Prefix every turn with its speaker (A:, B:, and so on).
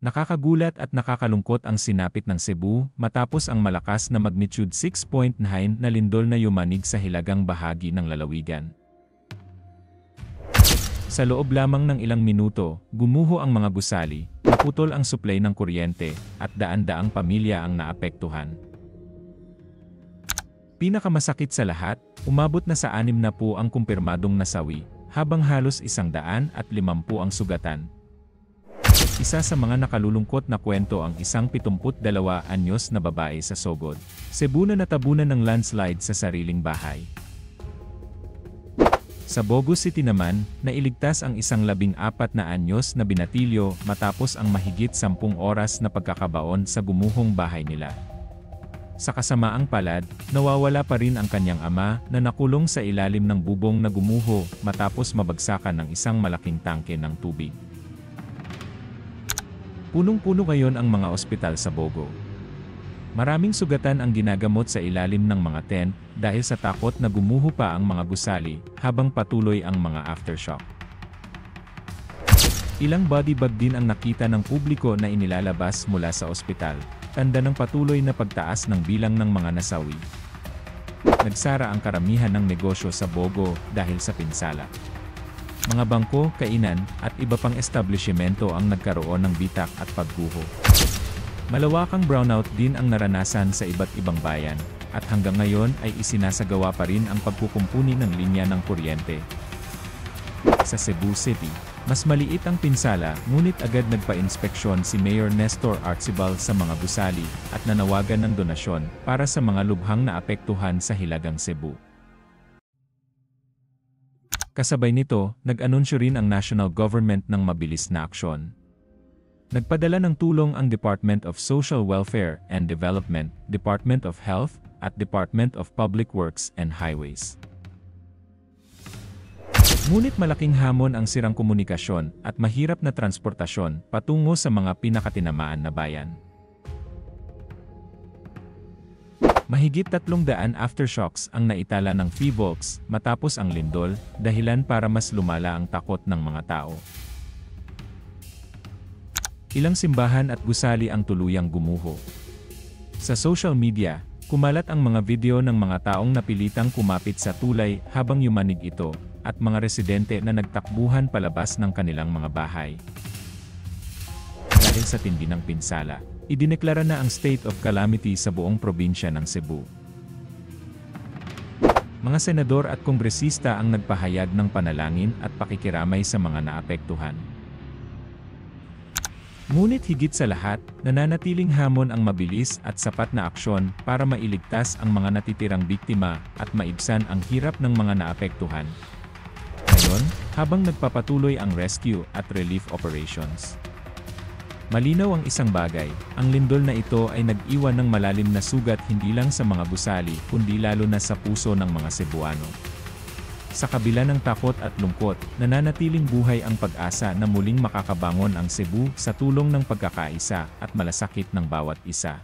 A: Nakakagulat at nakakalungkot ang sinapit ng Cebu matapos ang malakas na magnitude 6.9 na lindol na yumanig sa hilagang bahagi ng lalawigan. Sa loob lamang ng ilang minuto, gumuho ang mga gusali, naputol ang supply ng kuryente, at daan-daang pamilya ang naapektuhan. Pinakamasakit sa lahat, umabot na sa 60 ang kumpirmadong nasawi, habang halos 150 ang sugatan. Isa sa mga nakalulungkot na kwento ang isang 72 anyos na babae sa Sogod, Cebu na natabunan ng landslide sa sariling bahay. Sa Bogo City naman, nailigtas ang isang 14 na anyos na binatilyo matapos ang mahigit 10 oras na pagkakabaon sa gumuhong bahay nila. Sa kasamaang palad, nawawala pa rin ang kanyang ama na nakulong sa ilalim ng bubong na gumuho matapos mabagsakan ng isang malaking tangke ng tubig. Punong-puno ngayon ang mga ospital sa Bogo. Maraming sugatan ang ginagamot sa ilalim ng mga tent dahil sa takot na gumuho pa ang mga gusali habang patuloy ang mga aftershock. Ilang body bag din ang nakita ng publiko na inilalabas mula sa ospital, tanda ng patuloy na pagtaas ng bilang ng mga nasawi. Nagsara ang karamihan ng negosyo sa Bogo dahil sa pinsala. Mga bangko, kainan, at iba pang establishmento ang nagkaroon ng bitak at pagguho. Malawakang brownout din ang naranasan sa iba't ibang bayan, at hanggang ngayon ay isinasagawa pa rin ang pagkukumpuni ng linya ng kuryente. Sa Cebu City, mas maliit ang pinsala ngunit agad nagpa-inspeksyon si Mayor Nestor Arcibal sa mga gusali at nanawagan ng donasyon para sa mga lubhang naapektuhan sa Hilagang Cebu. Kasabay nito, nag-anunsyo rin ang national government ng mabilis na aksyon. Nagpadala ng tulong ang Department of Social Welfare and Development, Department of Health, at Department of Public Works and Highways. Ngunit malaking hamon ang sirang komunikasyon at mahirap na transportasyon patungo sa mga pinakatinamaan na bayan. Mahigit 300 aftershocks ang naitala ng PHIVOLCS matapos ang lindol, dahilan para mas lumala ang takot ng mga tao. Ilang simbahan at gusali ang tuluyang gumuho. Sa social media, kumalat ang mga video ng mga taong napilitang kumapit sa tulay habang yumanig ito, at mga residente na nagtakbuhan palabas ng kanilang mga bahay. Dahil sa tindi ng pinsala, idineklara na ang state of calamity sa buong probinsya ng Cebu. Mga senador at kongresista ang nagpahayag ng panalangin at pakikiramay sa mga naapektuhan. Ngunit higit sa lahat, nananatiling hamon ang mabilis at sapat na aksyon para mailigtas ang mga natitirang biktima at maibsan ang hirap ng mga naapektuhan. Ngayon, habang nagpapatuloy ang rescue at relief operations. Malinaw ang isang bagay, ang lindol na ito ay nag-iwan ng malalim na sugat hindi lang sa mga gusali kundi lalo na sa puso ng mga Cebuano. Sa kabila ng takot at lungkot, nananatiling buhay ang pag-asa na muling makakabangon ang Cebu sa tulong ng pagkakaisa at malasakit ng bawat isa.